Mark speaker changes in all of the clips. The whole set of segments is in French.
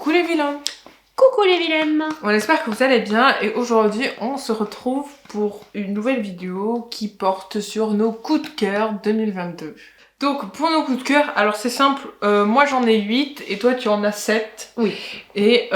Speaker 1: Coucou les vilains!
Speaker 2: Coucou les vilaines!
Speaker 1: On espère que vous allez bien et aujourd'hui on se retrouve pour une nouvelle vidéo qui porte sur nos coups de cœur 2022. Donc pour nos coups de cœur, alors c'est simple, moi j'en ai 8 et toi tu en as 7.
Speaker 2: Oui.
Speaker 1: Et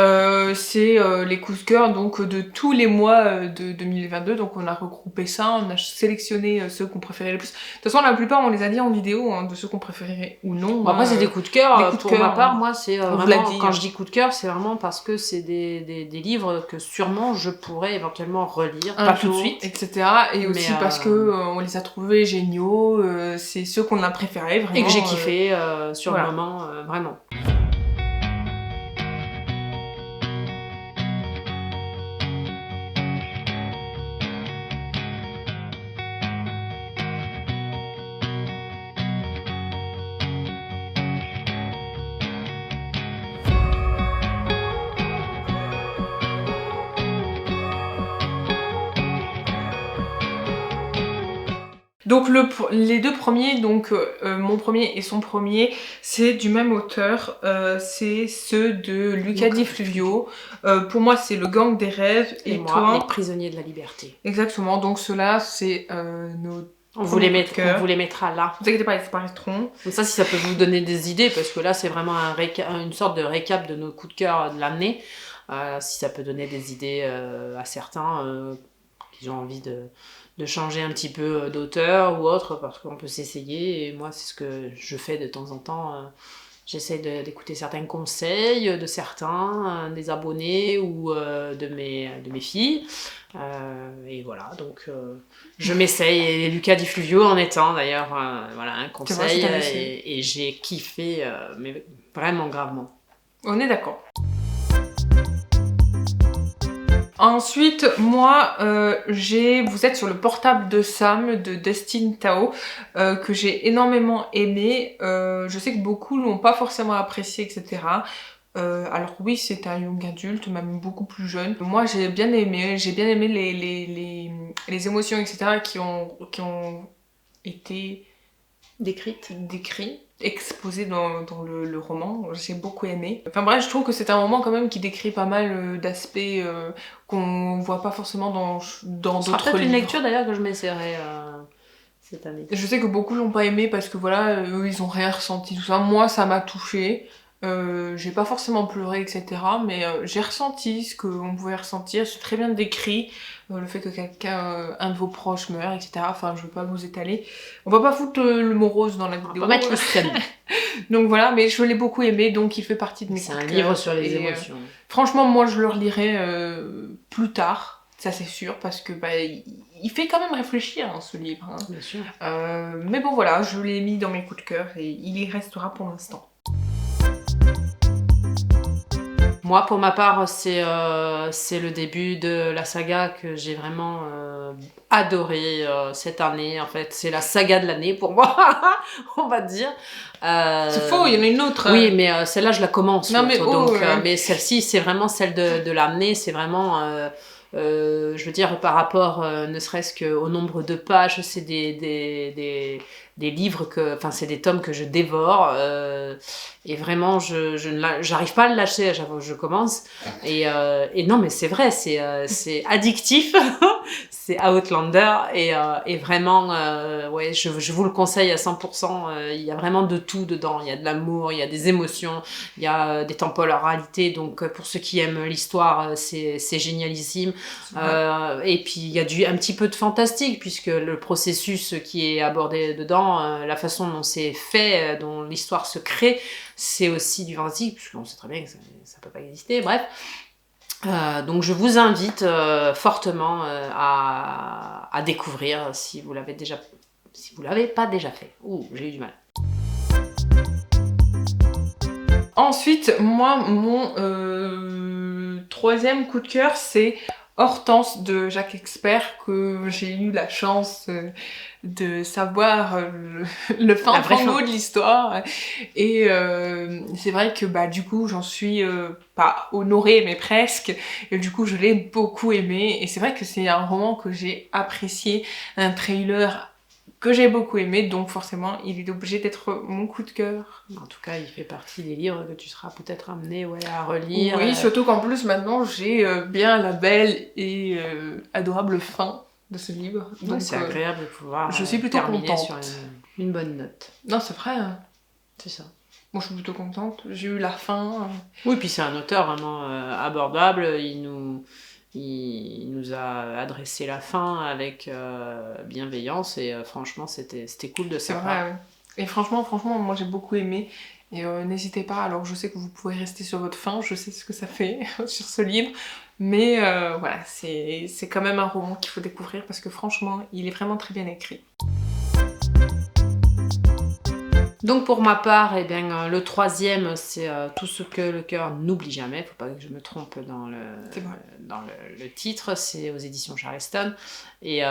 Speaker 1: c'est les coups de cœur donc de tous les mois de 2022, donc on a regroupé ça, on a sélectionné ceux qu'on préférait le plus. De toute façon la plupart on les a dit en vidéo, hein, de ceux qu'on préférait ou non.
Speaker 2: Bon, après c'est des coups de cœur, pour ma part, moi c'est vraiment,
Speaker 1: dit,
Speaker 2: quand je dis coup de cœur, c'est vraiment parce que c'est des livres que sûrement je pourrais éventuellement relire, pas tout de suite,
Speaker 1: etc. Et aussi parce que on les a trouvés géniaux, c'est ceux qu'on a préférés vraiment.
Speaker 2: Et que j'ai kiffé sur le moment, vraiment.
Speaker 1: Donc les deux premiers, donc mon premier et son premier, c'est du même auteur, c'est ceux de Luca Di Fluvio. Pour moi c'est Le Gang des rêves et
Speaker 2: moi,
Speaker 1: toi...
Speaker 2: Les prisonniers de la liberté.
Speaker 1: Exactement, donc ceux-là c'est nos...
Speaker 2: On vous les mettra là.
Speaker 1: Ne vous inquiétez pas, ils apparaîtront.
Speaker 2: Donc ça, si ça peut vous donner des idées, parce que là c'est vraiment une sorte de récap de nos coups de cœur de l'année. Si ça peut donner des idées à certains qui ont envie de changer un petit peu d'auteur ou autre, parce qu'on peut s'essayer, et moi c'est ce que je fais de temps en temps, j'essaie d'écouter certains conseils de certains, des abonnés ou de mes filles, et voilà, donc je m'essaye, et Luca Di Fluvio en est un d'ailleurs, voilà, un conseil, et j'ai kiffé, mais vraiment gravement.
Speaker 1: On est d'accord. Ensuite, moi, vous êtes sur le portable de Sam de Destin Tao, que j'ai énormément aimé. Je sais que beaucoup l'ont pas forcément apprécié, etc. Alors oui, c'est un young adulte, même beaucoup plus jeune. Moi, j'ai bien aimé les émotions, etc. qui ont été décrites, exposé dans le roman, j'ai beaucoup aimé. Enfin bref, je trouve que c'est un roman quand même qui décrit pas mal d'aspects qu'on voit pas forcément dans d'autres livres.
Speaker 2: C'est une lecture d'ailleurs que je m'essaierai cette année.
Speaker 1: Je sais que beaucoup l'ont pas aimé parce que voilà, eux ils ont rien ressenti, tout ça. Moi ça m'a touchée. J'ai pas forcément pleuré, etc. Mais j'ai ressenti ce qu'on pouvait ressentir. C'est très bien décrit. Le fait que quelqu'un, un de vos proches meurt, etc. Enfin, je veux pas vous étaler. On va pas foutre le mot rose dans la vidéo.
Speaker 2: On va mettre le scène.
Speaker 1: Donc voilà, mais je l'ai beaucoup aimé, donc il fait partie de mes coups de cœur.
Speaker 2: C'est un livre sur les émotions.
Speaker 1: Franchement, moi je le relirai plus tard. Ça c'est sûr, parce que il fait quand même réfléchir ce livre. Hein.
Speaker 2: Bien sûr.
Speaker 1: Mais bon voilà, je l'ai mis dans mes coups de cœur et il y restera pour l'instant.
Speaker 2: Moi, pour ma part, c'est le début de la saga que j'ai vraiment adoré cette année. En fait, c'est la saga de l'année pour moi, on va dire.
Speaker 1: C'est faux, il y en a une autre.
Speaker 2: Oui, mais celle-là, je la commence.
Speaker 1: Non, mais
Speaker 2: mais celle-ci, c'est vraiment celle de l'année. C'est vraiment... je veux dire, par rapport ne serait-ce qu'au nombre de pages, c'est des livres c'est des tomes que je dévore, et vraiment j'arrive pas à le lâcher, je commence, et non mais c'est vrai, c'est addictif. C'est Outlander, et vraiment ouais, je vous le conseille à 100%. Il y a vraiment de tout dedans, il y a de l'amour, il y a des émotions, il y a des temporalités, donc pour ceux qui aiment l'histoire, c'est génialissime. Et puis il y a un petit peu de fantastique, puisque le processus qui est abordé dedans, la façon dont c'est fait, dont l'histoire se crée, c'est aussi du fantastique, puisqu'on sait très bien que ça peut pas exister, bref. Donc je vous invite fortement à découvrir si vous l'avez pas déjà fait. Ouh, j'ai eu du mal.
Speaker 1: Ensuite, moi, mon troisième coup de cœur, c'est Hortense de Jacques Expert, que j'ai eu la chance de savoir le fin mot de l'histoire, et c'est vrai que du coup j'en suis pas honorée mais presque, et du coup je l'ai beaucoup aimé, et c'est vrai que c'est un roman que j'ai apprécié, un trailer que j'ai beaucoup aimé, donc forcément il est obligé d'être mon coup de cœur.
Speaker 2: En tout cas, il fait partie des livres que tu seras peut-être amené à relire.
Speaker 1: Oui, surtout qu'en plus maintenant j'ai bien la belle et adorable fin de ce livre. Donc
Speaker 2: c'est agréable de pouvoir
Speaker 1: je suis plutôt
Speaker 2: terminer
Speaker 1: contente.
Speaker 2: sur une bonne note.
Speaker 1: Non, c'est vrai. Hein.
Speaker 2: C'est ça.
Speaker 1: Moi, je suis plutôt contente. J'ai eu la fin.
Speaker 2: Oui, puis c'est un auteur vraiment abordable. Il nous a adressé la fin avec bienveillance et franchement, c'était cool de
Speaker 1: C'est
Speaker 2: sa
Speaker 1: vrai,
Speaker 2: part.
Speaker 1: oui. Et franchement, moi j'ai beaucoup aimé. Et n'hésitez pas, alors je sais que vous pouvez rester sur votre faim, je sais ce que ça fait sur ce livre. Mais voilà, c'est quand même un roman qu'il faut découvrir parce que franchement, il est vraiment très bien écrit.
Speaker 2: Donc pour ma part, eh bien, le troisième, c'est Tout ce que le cœur n'oublie jamais. Faut pas que je me trompe dans le titre. C'est aux éditions Charleston. Et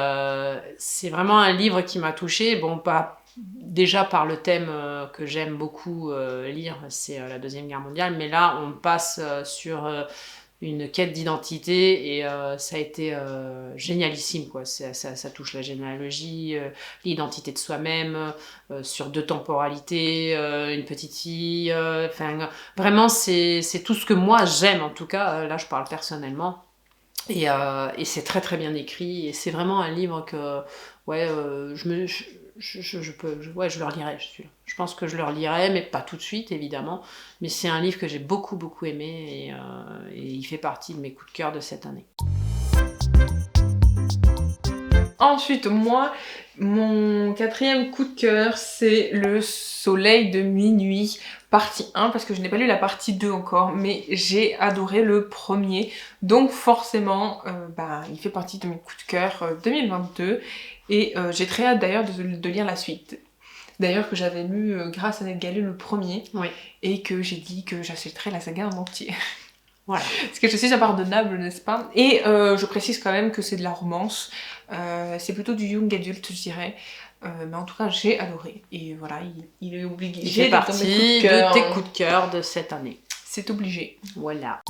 Speaker 2: c'est vraiment un livre qui m'a touchée. Bon, pas déjà par le thème que j'aime beaucoup lire, c'est la Deuxième Guerre mondiale. Mais là, on passe sur une quête d'identité et ça a été génialissime, quoi. Ça touche la généalogie, l'identité de soi-même, sur 2 temporalités, une petite fille, vraiment c'est tout ce que moi j'aime, en tout cas, là je parle personnellement. Et c'est très très bien écrit et c'est vraiment un livre que je le relirai, je pense que je le relirai, mais pas tout de suite évidemment, mais c'est un livre que j'ai beaucoup beaucoup aimé et il fait partie de mes coups de cœur de cette année.
Speaker 1: Ensuite, moi, mon 4e coup de cœur, c'est Le Soleil de minuit, partie 1, parce que je n'ai pas lu la partie 2 encore, mais j'ai adoré le premier. Donc forcément, il fait partie de mes coups de cœur 2022. Et j'ai très hâte d'ailleurs de lire la suite. D'ailleurs que j'avais lu grâce à NetGalley le premier,
Speaker 2: Oui.
Speaker 1: Et que j'ai dit que j'achèterais la saga en entier.
Speaker 2: Voilà.
Speaker 1: Parce que je suis impardonnable, n'est-ce pas? Et je précise quand même que c'est de la romance. C'est plutôt du young adulte, je dirais. Mais en tout cas, j'ai adoré. Et voilà, il est obligé.
Speaker 2: Il fait partie de tes coups de cœur de cette année.
Speaker 1: C'est obligé.
Speaker 2: Voilà.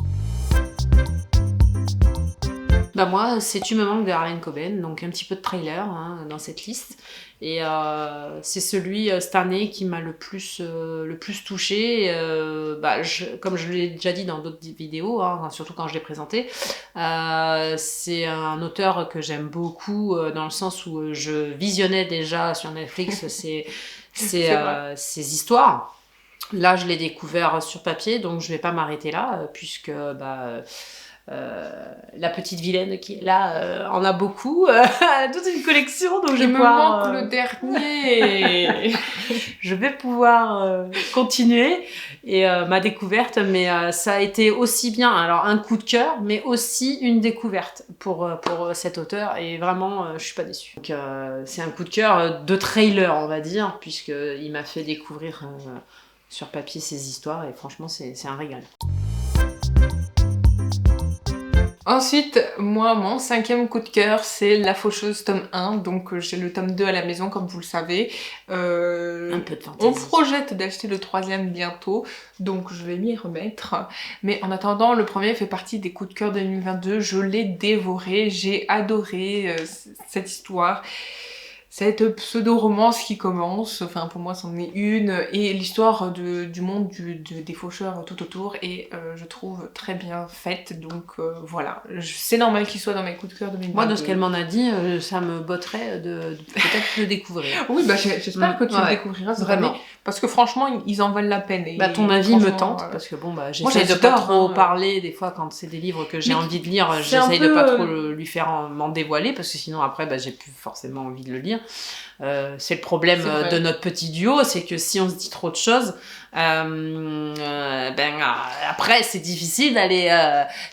Speaker 2: Bah moi, c'est Tu me manques de Harlan Coben, donc un petit peu de trailer dans cette liste. Et c'est celui cette année qui m'a le plus touchée. Comme je l'ai déjà dit dans d'autres vidéos, surtout quand je l'ai présenté, c'est un auteur que j'aime beaucoup dans le sens où je visionnais déjà sur Netflix ses histoires. Là, je l'ai découvert sur papier, donc je vais pas m'arrêter là, puisque la petite vilaine qui est là en a beaucoup, toute une collection, donc
Speaker 1: je me manque le dernier.
Speaker 2: Je vais pouvoir continuer et ma découverte, mais ça a été aussi bien alors un coup de cœur, mais aussi une découverte pour cet auteur et vraiment je suis pas déçue. Donc c'est un coup de cœur de trailer, on va dire, puisque il m'a fait découvrir sur papier ses histoires et franchement c'est un régal.
Speaker 1: Ensuite, moi, mon 5e coup de cœur, c'est La Faucheuse tome 1. Donc j'ai le tome 2 à la maison, comme vous le savez.
Speaker 2: Un peu de fantaisie.
Speaker 1: On projette d'acheter le 3e bientôt, donc je vais m'y remettre. Mais en attendant, le premier fait partie des coups de cœur 2022. Je l'ai dévoré, j'ai adoré cette histoire. Cette pseudo-romance qui commence, enfin pour moi c'en est une, et l'histoire du monde des faucheurs tout autour est, je trouve, très bien faite, donc voilà. C'est normal qu'il soit dans mes coups de cœur 2022.
Speaker 2: Moi, de ce qu'elle m'en a dit, ça me botterait de peut-être le découvrir.
Speaker 1: Oui, j'espère que tu le découvriras vraiment. Parce que franchement, ils en valent la peine. Et
Speaker 2: ton avis me tente, parce que j'essaie de pas trop parler, des fois quand c'est des livres que j'ai envie de lire, j'essaie de pas trop lui faire m'en dévoiler, parce que sinon après j'ai plus forcément envie de le lire. C'est le problème de notre petit duo, c'est que si on se dit trop de choses, après c'est difficile d'aller.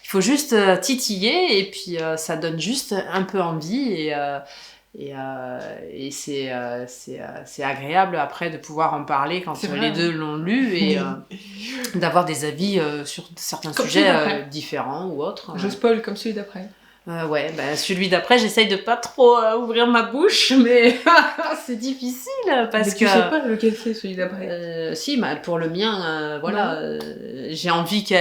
Speaker 2: Il faut juste titiller et puis ça donne juste un peu envie et c'est agréable après de pouvoir en parler quand les deux l'ont lu et d'avoir des avis sur certains sujets différents ou autres.
Speaker 1: Je spoil comme celui d'après.
Speaker 2: Ouais, bah, celui d'après, j'essaye de pas trop ouvrir ma bouche, mais c'est difficile parce
Speaker 1: Mais
Speaker 2: que...
Speaker 1: tu sais pas lequel c'est celui d'après.
Speaker 2: Si, bah, pour le mien, voilà, j'ai envie que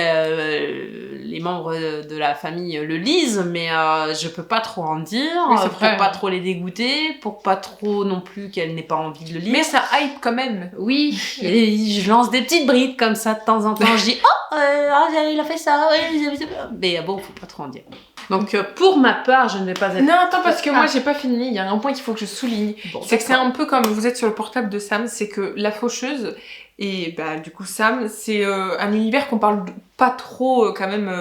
Speaker 2: les membres de la famille le lisent, mais je peux pas trop en dire,
Speaker 1: Oui, c'est
Speaker 2: pour
Speaker 1: vrai.
Speaker 2: pas trop les dégoûter, pour pas trop non plus qu'elle n'ait pas envie de le lire.
Speaker 1: Mais ça hype quand même.
Speaker 2: Oui, et je lance des petites brides comme ça de temps en temps. Je dis il a fait ça, mais bon, faut pas trop en dire. Donc pour ma part, je ne vais pas être.
Speaker 1: Non, attends, parce que moi j'ai pas fini. Il y a un point qu'il faut que je souligne.
Speaker 2: Bon,
Speaker 1: c'est que c'est un peu comme vous êtes sur le portable de Sam, c'est que la faucheuse et bah du coup Sam, c'est un univers qu'on parle pas trop quand même.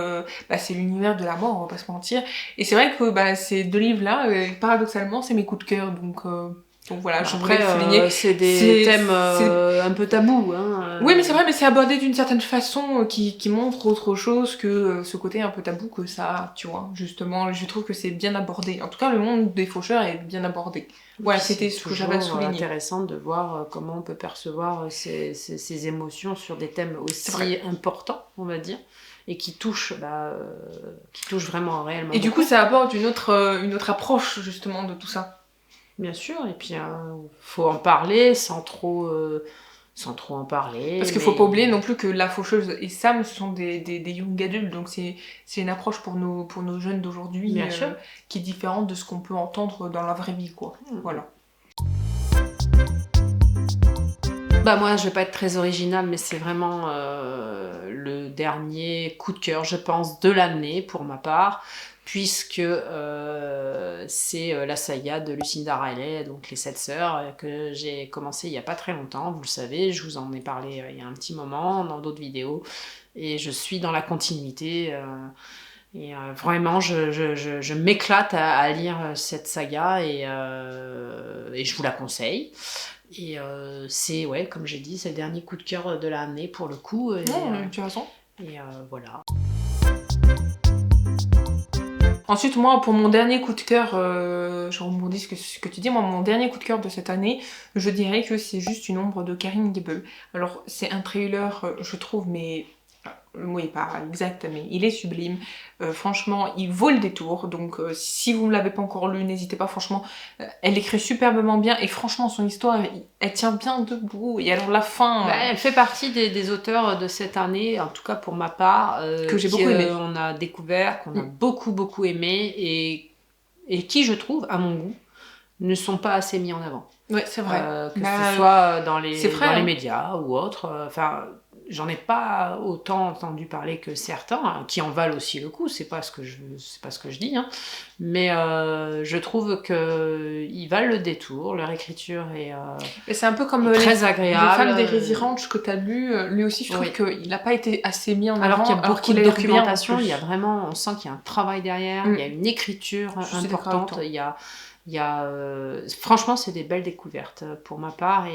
Speaker 1: C'est l'univers de la mort, on va pas se mentir. Et c'est vrai que ces deux livres-là, paradoxalement, c'est mes coups de cœur. Donc voilà, je voudrais
Speaker 2: après,
Speaker 1: souligner.
Speaker 2: c'est des thèmes un peu tabous.
Speaker 1: Oui, mais c'est vrai, mais c'est abordé d'une certaine façon qui montre autre chose que ce côté un peu tabou que ça, tu vois. Justement, je trouve que c'est bien abordé. En tout cas, le monde des faucheurs est bien abordé. Voilà, c'était ce que j'avais à souligner.
Speaker 2: C'est intéressant de voir comment on peut percevoir ces émotions sur des thèmes aussi importants, on va dire, et qui touchent vraiment réellement.
Speaker 1: Et du coup, ça apporte une autre approche, justement, de tout ça.
Speaker 2: Bien sûr, et puis faut en parler sans trop en parler.
Speaker 1: Parce qu'il faut pas oublier non plus que la faucheuse et Sam, ce sont des young adultes, donc c'est une approche pour nos jeunes d'aujourd'hui qui est différente de ce qu'on peut entendre dans la vraie vie, quoi. Voilà.
Speaker 2: Moi, je vais pas être très originale, mais c'est vraiment le dernier coup de cœur, je pense, de l'année pour ma part, puisque c'est la saga de Lucinda Riley, donc Les 7 sœurs, que j'ai commencé il y a pas très longtemps, vous le savez, je vous en ai parlé il y a un petit moment dans d'autres vidéos, et je suis dans la continuité. Et vraiment, je m'éclate à lire cette saga et je vous la conseille. Et c'est, comme j'ai dit, c'est le dernier coup de cœur de l'année pour le coup.
Speaker 1: Tu as raison.
Speaker 2: Et voilà.
Speaker 1: Ensuite, moi, pour mon dernier coup de cœur, je rebondis ce que tu dis, moi, mon dernier coup de cœur de cette année, je dirais que c'est juste Une ombre de Karine Gibel. Alors, c'est un trailer, je trouve, mais... Le mot est pas exact, mais il est sublime. Franchement, il vaut le détour. Donc, si vous ne l'avez pas encore lu, n'hésitez pas. Franchement, elle écrit superbement bien. Et franchement, son histoire, elle tient bien debout. Et alors, la fin...
Speaker 2: Elle fait partie des auteurs de cette année, en tout cas pour ma part.
Speaker 1: Que j'ai beaucoup aimé.
Speaker 2: On a découvert, qu'on a beaucoup aimé. Et qui, je trouve, à mon goût, ne sont pas assez mis en avant.
Speaker 1: Oui, c'est vrai.
Speaker 2: Que ce soit dans les
Speaker 1: médias
Speaker 2: ou autres. J'en ai pas autant entendu parler que certains, qui en valent aussi le coup, c'est pas ce que je dis, mais je trouve qu'ils valent le détour, leur écriture est
Speaker 1: et c'est un peu comme
Speaker 2: très agréable.
Speaker 1: Les femmes d'Hérésie Ranch que tu as lu, lui aussi je trouve qu'il n'a pas été assez mis en avant.
Speaker 2: Alors qu'il y a beaucoup de documentation, il y a vraiment, on sent qu'il y a un travail derrière, il y a une écriture importante, il y a franchement c'est des belles découvertes pour ma part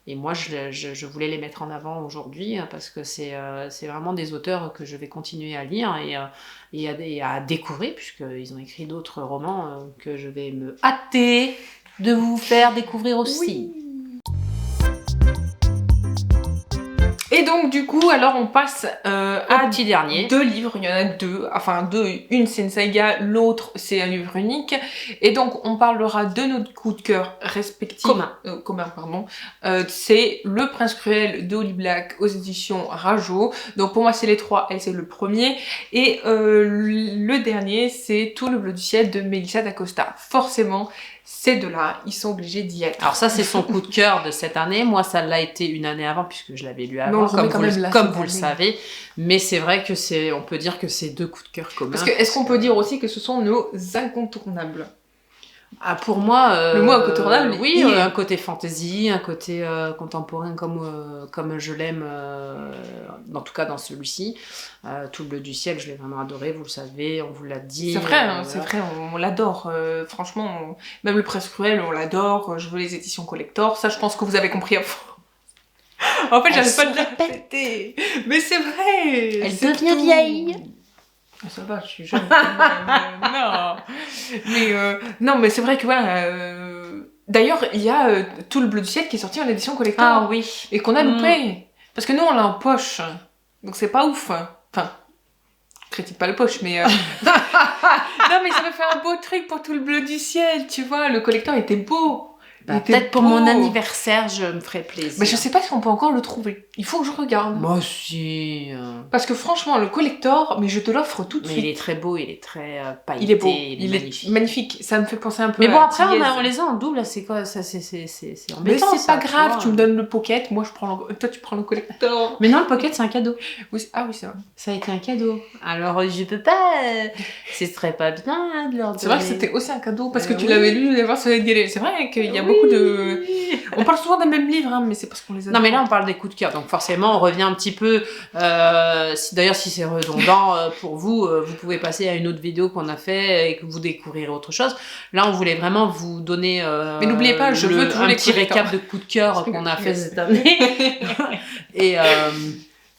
Speaker 2: et moi, je voulais les mettre en avant aujourd'hui parce que c'est vraiment des auteurs que je vais continuer à lire et à découvrir, puisqu'ils ont écrit d'autres romans que je vais me hâter de vous faire découvrir aussi. Oui.
Speaker 1: Et donc du coup, alors on passe à
Speaker 2: petit dernier.
Speaker 1: 2 livres, il y en a 2, enfin 2, une c'est une saga, l'autre c'est un livre unique. Et donc on parlera de notre coup de cœur respectif. Commun, pardon. C'est Le Prince Cruel de Holly Black aux éditions Rajo. Donc pour moi c'est les 3, elle c'est le premier. Et le dernier c'est Tout le bleu du ciel de Melissa d'Acosta. Forcément, ces deux-là, ils sont obligés d'y être.
Speaker 2: Alors ça, c'est son coup de cœur de cette année. Moi, ça l'a été une année avant, puisque je l'avais lu avant, comme vous le savez. Mais c'est vrai que on peut dire que c'est 2 coups de cœur communs.
Speaker 1: Parce que, est-ce qu'on peut dire aussi que ce sont nos incontournables ?
Speaker 2: Pour moi,
Speaker 1: le mot incontournable,
Speaker 2: oui, un côté fantasy, un côté contemporain comme je l'aime, en tout cas dans celui-ci. Tout le bleu du ciel, je l'ai vraiment adoré, vous le savez, on vous l'a dit.
Speaker 1: C'est vrai, c'est vrai, on l'adore. Franchement, même Le Prince Cruel, on l'adore. Je veux les éditions collector, ça je pense que vous avez compris. En fait, j'arrive pas de le répéter. Mais c'est vrai.
Speaker 2: Elle devient vieille.
Speaker 1: Ça va, je suis jeune. Non. Mais non, mais c'est vrai que voilà. D'ailleurs, il y a Tout le bleu du ciel qui est sorti en édition collector.
Speaker 2: Ah oui.
Speaker 1: Et qu'on a loupé. Parce que nous, on l'a en poche. Donc c'est pas ouf. Enfin, critique pas le poche, mais... non, mais ça m'a fait un beau truc pour tout le bleu du ciel, tu vois. Le collector était beau.
Speaker 2: Bah, peut-être pour mon anniversaire, je me ferai plaisir.
Speaker 1: Mais je sais pas si on peut encore le trouver. Il faut que je regarde.
Speaker 2: Moi aussi.
Speaker 1: Parce que franchement, le collector, mais je te l'offre tout de suite.
Speaker 2: Mais il est très beau, il est très pailleté.
Speaker 1: Il est beau,
Speaker 2: il est
Speaker 1: magnifique. Ça me fait penser un peu
Speaker 2: mais bon,
Speaker 1: à
Speaker 2: après,
Speaker 1: Thiès.
Speaker 2: on les a en double, c'est quoi ça, c'est embêtant.
Speaker 1: Mais c'est
Speaker 2: ça,
Speaker 1: pas grave, tu me
Speaker 2: vois.
Speaker 1: donnes le pocket, moi je prends toi tu prends le collector.
Speaker 2: Mais non, le pocket, c'est un cadeau.
Speaker 1: Oui, ah oui, c'est vrai.
Speaker 2: Ça a été un cadeau. Alors, je peux pas. Ce serait pas bien de leur donner.
Speaker 1: C'est vrai que c'était aussi un cadeau parce que tu
Speaker 2: oui.
Speaker 1: l'avais lu les voir sur les télé. C'est vrai qu'il y a beaucoup de. On parle souvent des mêmes livres, hein, mais c'est parce qu'on les a.
Speaker 2: Non, mais là, on parle des coups de cœur. Donc, forcément, on revient un petit peu. D'ailleurs, si c'est redondant pour vous, vous pouvez passer à une autre vidéo qu'on a fait et que vous découvrirez autre chose. Là, on voulait vraiment vous donner.
Speaker 1: Mais n'oubliez pas, je veux toujours
Speaker 2: un
Speaker 1: les
Speaker 2: petit
Speaker 1: coups de cœur.
Speaker 2: récap de coups de cœur qu'on a fait cette année. Et.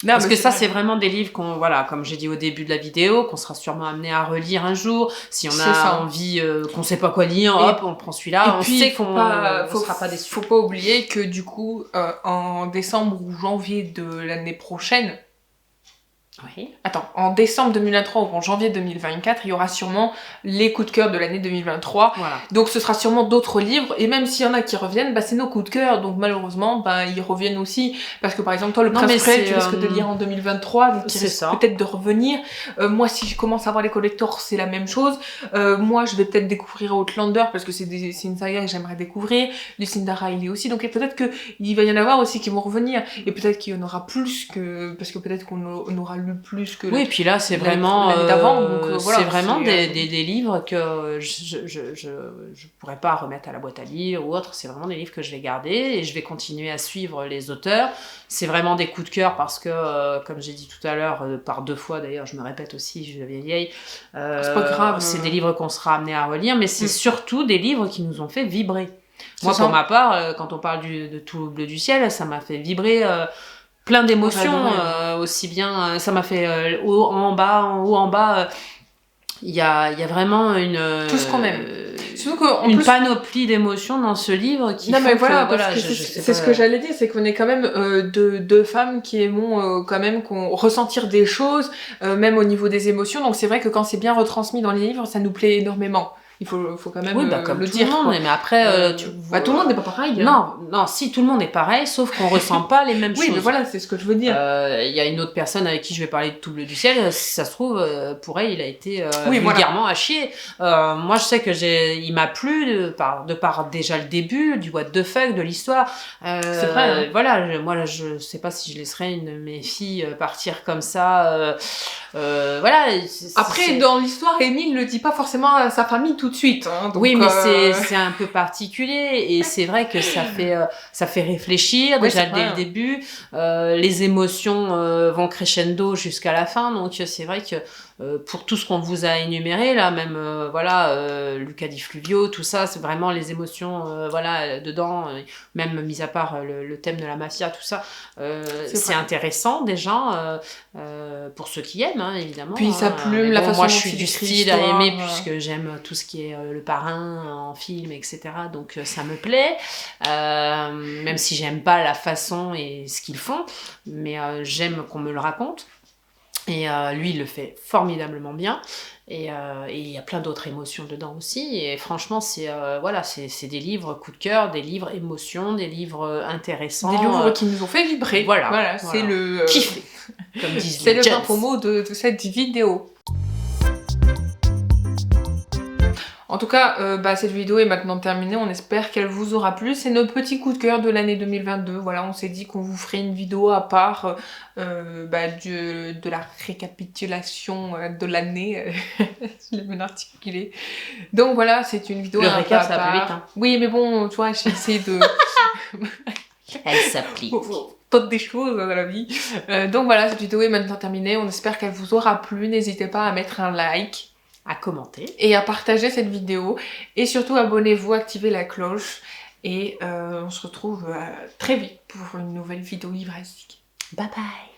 Speaker 1: Non,
Speaker 2: parce que ça, c'est vraiment des livres qu'on, voilà, comme j'ai dit au début de la vidéo, qu'on sera sûrement amené à relire un jour. Si on a envie, qu'on sait pas quoi lire, hop, on prend celui-là. On sait qu'on sera pas déçus.
Speaker 1: Faut pas oublier que du coup, en décembre ou janvier de l'année prochaine,
Speaker 2: oui.
Speaker 1: Attends, en décembre 2023 ou en janvier 2024, il y aura sûrement les coups de cœur de l'année 2023.
Speaker 2: Voilà.
Speaker 1: Donc ce sera sûrement d'autres livres, et même s'il y en a qui reviennent, bah c'est nos coups de cœur, donc malheureusement, bah ils reviennent aussi. Parce que par exemple, toi, le Prince Frey, tu risques de lire en 2023, donc tu risques peut-être de revenir. Moi, si je commence à voir les collectors, c'est la même chose. Moi, je vais peut-être découvrir Outlander, parce que c'est une saga que j'aimerais découvrir. Lucinda Riley aussi, donc peut-être qu'il va y en avoir aussi qui vont revenir, et peut-être qu'il y en aura plus que... Parce que peut-être qu'on aura lu plus que...
Speaker 2: Oui, et puis là, c'est vraiment...
Speaker 1: voilà,
Speaker 2: c'est vraiment des livres que je pourrais pas remettre à la boîte à lire ou autre. C'est vraiment des livres que je vais garder et je vais continuer à suivre les auteurs. C'est vraiment des coups de cœur parce que, comme j'ai dit tout à l'heure, par 2 fois d'ailleurs, je me répète aussi, je deviens vieille.
Speaker 1: C'est pas grave.
Speaker 2: C'est des livres qu'on sera amené à relire, mais c'est surtout des livres qui nous ont fait vibrer. Moi,
Speaker 1: ça.
Speaker 2: pour ma part, quand on parle de Tout bleu du ciel, ça m'a fait vibrer... plein d'émotions, aussi bien ça m'a fait haut en bas, il y a vraiment une
Speaker 1: tout ce qu'on aime.
Speaker 2: Une panoplie d'émotions dans ce livre qui
Speaker 1: non mais voilà,
Speaker 2: voilà,
Speaker 1: c'est ce que j'allais dire, c'est qu'on est quand même deux femmes qui aimons quand même ressentir des choses, même au niveau des émotions, donc c'est vrai que quand c'est bien retransmis dans les livres, ça nous plaît énormément. Il faut quand même
Speaker 2: comme
Speaker 1: le
Speaker 2: tout
Speaker 1: dire.
Speaker 2: Le monde, mais après, tout
Speaker 1: le monde n'est pas pareil.
Speaker 2: Non, si, tout le monde est pareil, sauf qu'on ressent pas les mêmes choses.
Speaker 1: Oui, mais voilà, c'est ce que je veux dire.
Speaker 2: Il y a une autre personne avec qui je vais parler de Tout bleu du ciel, si ça se trouve, pour elle, il a été vulgairement
Speaker 1: voilà.
Speaker 2: à chier. Moi, je sais que il m'a plu de par déjà le début, du what the fuck, de l'histoire.
Speaker 1: C'est vrai. Hein.
Speaker 2: Voilà, moi, je sais pas si je laisserais une de mes filles partir comme ça. Voilà.
Speaker 1: Après, dans l'histoire, Émile ne dit pas forcément à sa famille tout de suite. Hein, donc,
Speaker 2: oui, mais c'est un peu particulier et c'est vrai que ça fait réfléchir déjà dès le début. Les émotions vont crescendo jusqu'à la fin, donc c'est vrai que pour tout ce qu'on vous a énuméré là, même Luca di Fluvio, tout ça, c'est vraiment les émotions dedans, même mis à part le thème de la mafia, tout ça, c'est intéressant déjà pour ceux qui aiment, hein, évidemment.
Speaker 1: Puis sa plume, la façon
Speaker 2: moi
Speaker 1: dont
Speaker 2: je suis du style à aimer puisque j'aime tout ce qui est le parrain en film, etc. Donc ça me plaît, même si j'aime pas la façon et ce qu'ils font, mais j'aime qu'on me le raconte. Et lui, il le fait formidablement bien. Et il y a plein d'autres émotions dedans aussi. Et franchement, c'est des livres coup de cœur, des livres émotions, des livres intéressants.
Speaker 1: Des livres qui nous ont fait vibrer. Voilà. C'est le...
Speaker 2: Kiffer, comme disent
Speaker 1: c'est
Speaker 2: les
Speaker 1: le
Speaker 2: jeunes.
Speaker 1: principal mot de cette vidéo. En tout cas, cette vidéo est maintenant terminée, on espère qu'elle vous aura plu. C'est nos petits coups de cœur de l'année 2022. Voilà, on s'est dit qu'on vous ferait une vidéo à part de la récapitulation de l'année. Je l'ai bien articulé. Donc voilà, c'est une vidéo
Speaker 2: le
Speaker 1: à
Speaker 2: récap,
Speaker 1: part.
Speaker 2: ça va plus vite. Hein.
Speaker 1: Oui, mais bon, tu vois, j'ai essayé de...
Speaker 2: Elle s'applique.
Speaker 1: Toutes des choses dans la vie. Donc voilà, cette vidéo est maintenant terminée. On espère qu'elle vous aura plu. N'hésitez pas à mettre un like,
Speaker 2: à commenter
Speaker 1: et à partager cette vidéo, et surtout abonnez-vous, activez la cloche, et on se retrouve très vite pour une nouvelle vidéo livresque.
Speaker 2: Bye bye.